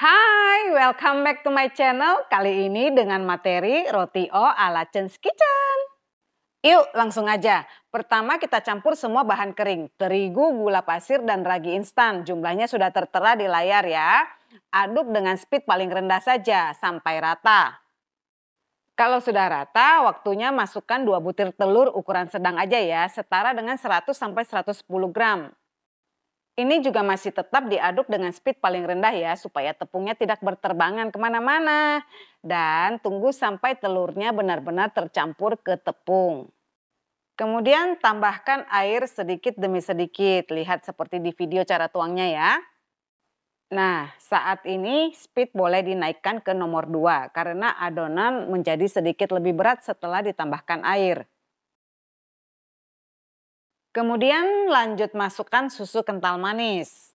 Hai, welcome back to my channel. Kali ini dengan materi roti O ala Chen's Kitchen. Yuk langsung aja. Pertama kita campur semua bahan kering. Terigu, gula pasir, dan ragi instan. Jumlahnya sudah tertera di layar ya. Aduk dengan speed paling rendah saja sampai rata. Kalau sudah rata, waktunya masukkan 2 butir telur ukuran sedang aja ya. Setara dengan 100-110 gram. Ini juga masih tetap diaduk dengan speed paling rendah ya, supaya tepungnya tidak berterbangan kemana-mana. Dan tunggu sampai telurnya benar-benar tercampur ke tepung. Kemudian tambahkan air sedikit demi sedikit, lihat seperti di video cara tuangnya ya. Nah, saat ini speed boleh dinaikkan ke nomor 2 karena adonan menjadi sedikit lebih berat setelah ditambahkan air. Kemudian lanjut masukkan susu kental manis.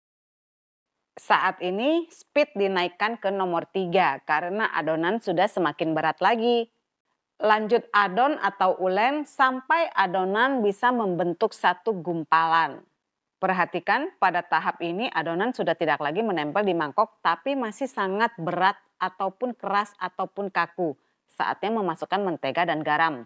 Saat ini speed dinaikkan ke nomor 3 karena adonan sudah semakin berat lagi. Lanjut adon atau ulen sampai adonan bisa membentuk satu gumpalan. Perhatikan pada tahap ini adonan sudah tidak lagi menempel di mangkok tapi masih sangat berat ataupun keras ataupun kaku. Saatnya memasukkan mentega dan garam.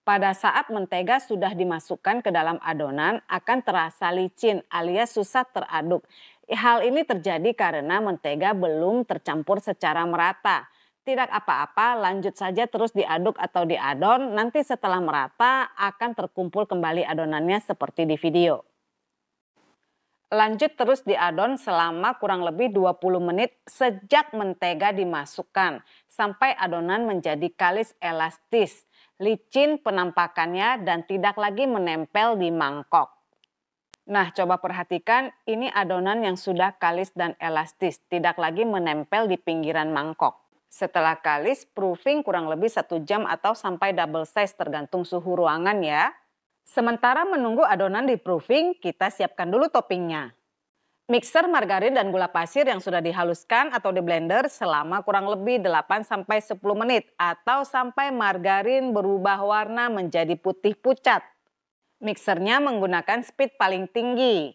Pada saat mentega sudah dimasukkan ke dalam adonan akan terasa licin alias susah teraduk. Hal ini terjadi karena mentega belum tercampur secara merata. Tidak apa-apa, lanjut saja terus diaduk atau diadon, nanti setelah merata akan terkumpul kembali adonannya seperti di video. Lanjut terus diadon selama kurang lebih 20 menit sejak mentega dimasukkan sampai adonan menjadi kalis elastis. Licin penampakannya dan tidak lagi menempel di mangkok. Nah, coba perhatikan ini adonan yang sudah kalis dan elastis, tidak lagi menempel di pinggiran mangkok. Setelah kalis, proofing kurang lebih 1 jam atau sampai double size tergantung suhu ruangan ya. Sementara menunggu adonan di proofing, kita siapkan dulu toppingnya. Mixer margarin dan gula pasir yang sudah dihaluskan atau di blender selama kurang lebih 8-10 menit atau sampai margarin berubah warna menjadi putih pucat. Mixernya menggunakan speed paling tinggi.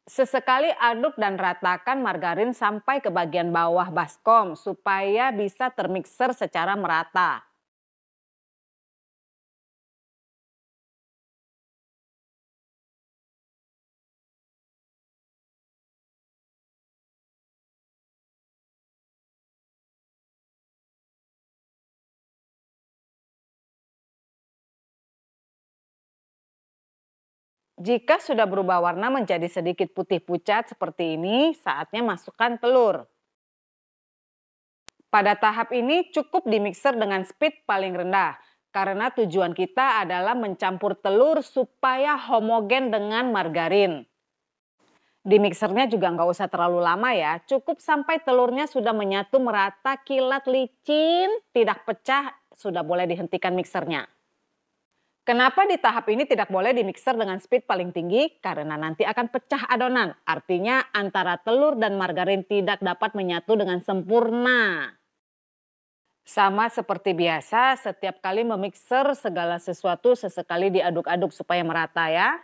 Sesekali aduk dan ratakan margarin sampai ke bagian bawah baskom supaya bisa termixer secara merata. Jika sudah berubah warna menjadi sedikit putih pucat seperti ini, saatnya masukkan telur. Pada tahap ini cukup dimixer dengan speed paling rendah. Karena tujuan kita adalah mencampur telur supaya homogen dengan margarin. Di mixernya juga nggak usah terlalu lama ya. Cukup sampai telurnya sudah menyatu merata, kilat licin, tidak pecah, sudah boleh dihentikan mixernya. Kenapa di tahap ini tidak boleh dimixer dengan speed paling tinggi? Karena nanti akan pecah adonan. Artinya antara telur dan margarin tidak dapat menyatu dengan sempurna. Sama seperti biasa, setiap kali memixer segala sesuatu sesekali diaduk-aduk supaya merata ya.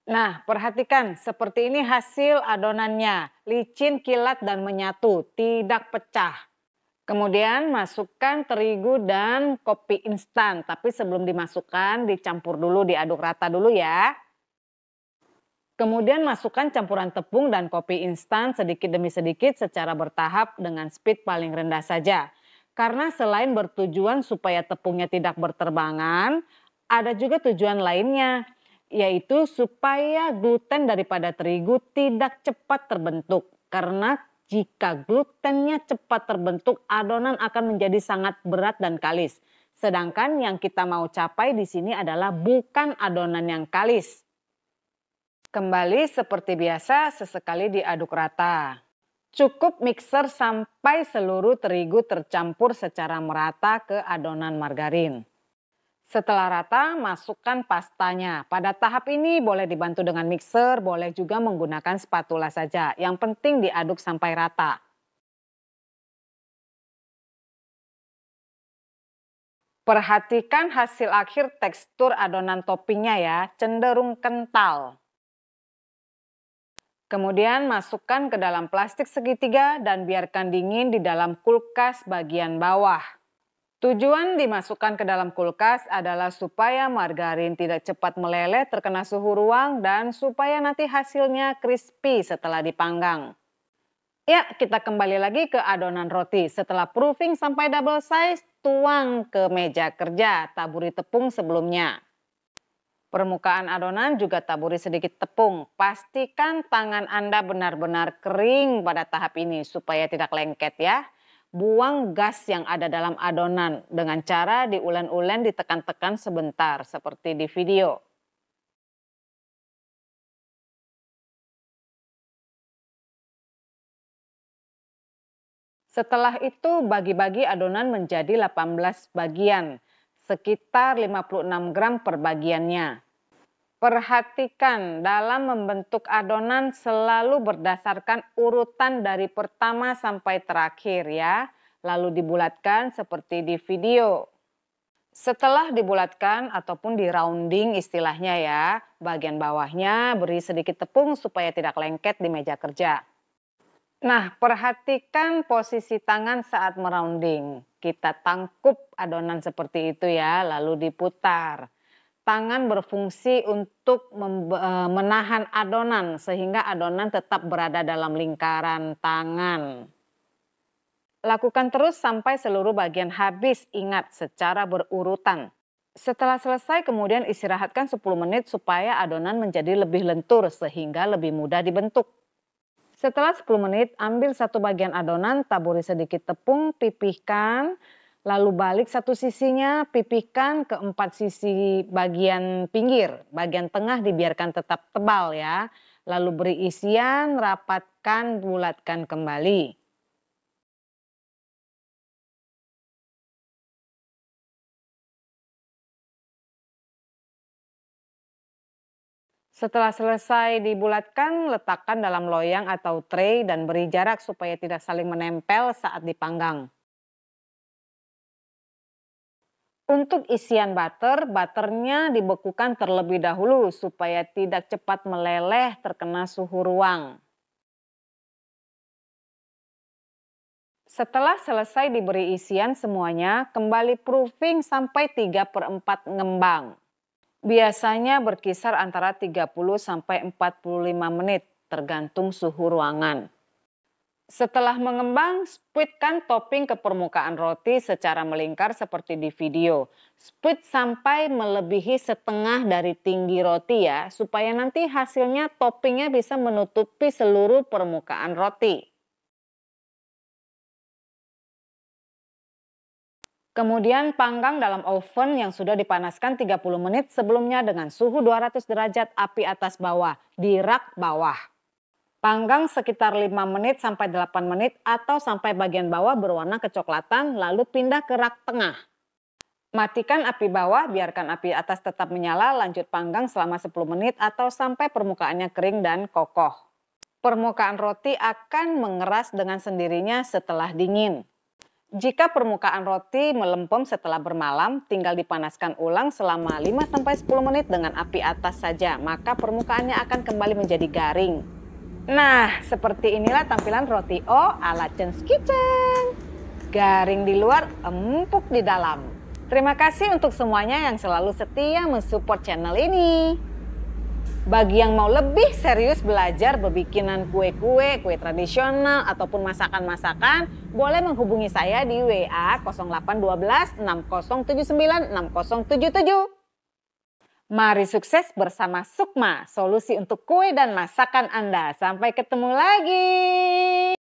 Nah, perhatikan seperti ini hasil adonannya. Licin, kilat, dan menyatu, tidak pecah. Kemudian masukkan terigu dan kopi instan. Tapi sebelum dimasukkan, dicampur dulu, diaduk rata dulu ya. Kemudian masukkan campuran tepung dan kopi instan sedikit demi sedikit secara bertahap dengan speed paling rendah saja. Karena selain bertujuan supaya tepungnya tidak berterbangan, ada juga tujuan lainnya, yaitu supaya gluten daripada terigu tidak cepat terbentuk. Karena jika glutennya cepat terbentuk, adonan akan menjadi sangat berat dan kalis. Sedangkan yang kita mau capai di sini adalah bukan adonan yang kalis. Kembali seperti biasa, sesekali diaduk rata. Cukup mixer sampai seluruh terigu tercampur secara merata ke adonan margarin. Setelah rata, masukkan pastanya. Pada tahap ini boleh dibantu dengan mixer, boleh juga menggunakan spatula saja. Yang penting diaduk sampai rata. Perhatikan hasil akhir tekstur adonan toppingnya ya, cenderung kental. Kemudian masukkan ke dalam plastik segitiga dan biarkan dingin di dalam kulkas bagian bawah. Tujuan dimasukkan ke dalam kulkas adalah supaya margarin tidak cepat meleleh terkena suhu ruang dan supaya nanti hasilnya crispy setelah dipanggang. Ya, kita kembali lagi ke adonan roti. Setelah proofing sampai double size, tuang ke meja kerja, taburi tepung sebelumnya. Permukaan adonan juga taburi sedikit tepung. Pastikan tangan Anda benar-benar kering pada tahap ini supaya tidak lengket ya. Buang gas yang ada dalam adonan dengan cara diulen-ulen ditekan-tekan sebentar seperti di video. Setelah itu bagi-bagi adonan menjadi 18 bagian, sekitar 56 gram per bagiannya. Perhatikan dalam membentuk adonan selalu berdasarkan urutan dari pertama sampai terakhir ya. Lalu dibulatkan seperti di video. Setelah dibulatkan ataupun di rounding istilahnya ya, bagian bawahnya beri sedikit tepung supaya tidak lengket di meja kerja. Nah, perhatikan posisi tangan saat merounding. Kita tangkup adonan seperti itu ya, lalu diputar. Tangan berfungsi untuk menahan adonan sehingga adonan tetap berada dalam lingkaran tangan. Lakukan terus sampai seluruh bagian habis, ingat secara berurutan. Setelah selesai kemudian istirahatkan 10 menit supaya adonan menjadi lebih lentur sehingga lebih mudah dibentuk. Setelah 10 menit, ambil satu bagian adonan, taburi sedikit tepung, pipihkan, lalu balik satu sisinya, pipihkan ke 4 sisi bagian pinggir. Bagian tengah dibiarkan tetap tebal ya. Lalu beri isian, rapatkan, bulatkan kembali. Setelah selesai dibulatkan, letakkan dalam loyang atau tray dan beri jarak supaya tidak saling menempel saat dipanggang. Untuk isian butter, butternya dibekukan terlebih dahulu supaya tidak cepat meleleh terkena suhu ruang. Setelah selesai diberi isian semuanya, kembali proofing sampai 3/4 ngembang. Biasanya berkisar antara 30 sampai 45 menit tergantung suhu ruangan. Setelah mengembang, spreadkan topping ke permukaan roti secara melingkar seperti di video. Spread sampai melebihi setengah dari tinggi roti ya, supaya nanti hasilnya toppingnya bisa menutupi seluruh permukaan roti. Kemudian panggang dalam oven yang sudah dipanaskan 30 menit sebelumnya dengan suhu 200 derajat api atas bawah di rak bawah. Panggang sekitar 5 menit sampai 8 menit atau sampai bagian bawah berwarna kecoklatan lalu pindah ke rak tengah. Matikan api bawah, biarkan api atas tetap menyala, lanjut panggang selama 10 menit atau sampai permukaannya kering dan kokoh. Permukaan roti akan mengeras dengan sendirinya setelah dingin. Jika permukaan roti melempem setelah bermalam, tinggal dipanaskan ulang selama 5-10 menit dengan api atas saja, maka permukaannya akan kembali menjadi garing. Nah, seperti inilah tampilan roti O ala Chen's Kitchen. Garing di luar, empuk di dalam. Terima kasih untuk semuanya yang selalu setia mensupport channel ini. Bagi yang mau lebih serius belajar berbikinan kue-kue, kue tradisional ataupun masakan-masakan, boleh menghubungi saya di WA 0812 6079 6077. Mari sukses bersama Sukma, solusi untuk kue dan masakan Anda. Sampai ketemu lagi.